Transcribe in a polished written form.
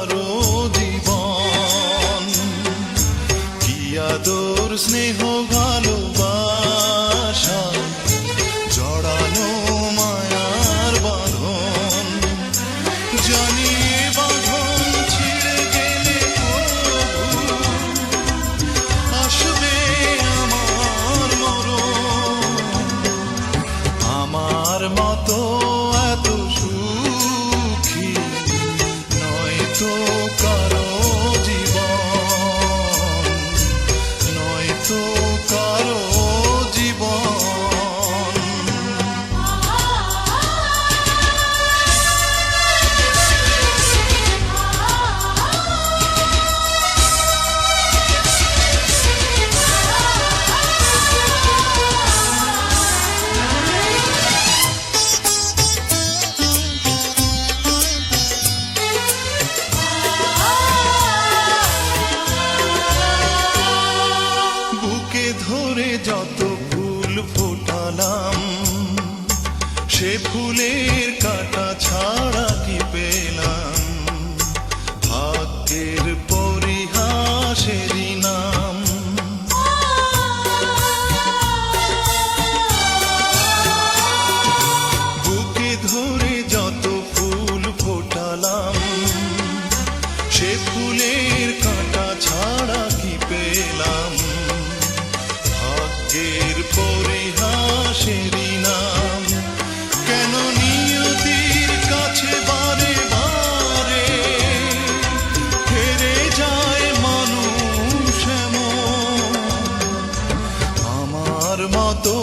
কারো জীবন। কি আদর স্নেহ ভালোবাসা জড়ানো মায়ার বাঁধন। জানি এ বাঁধন ছিঁড়ে গেলে প্রভু আসবে আমার মরণ। আমার মতো এত সুখী নয়তো কারো জীবন, নয়তো কারো জীবন। বুকে ধরে যত ফুল ফোটালাম সে ফুলের কাঁটা ছাড়া কি পেলাম? ভাগ্যের পরিহাসেরই নাম। বুকে ধরে যত ফুল ফোটালাম সে ফুলের কাঁটা ছাড়া কি পেলাম? ভাগ্যের পরিহাসেরই নাম। কেন নিয়তির কাছে বারে বারে হেরে যায় মানুষ এমন? আমার মতো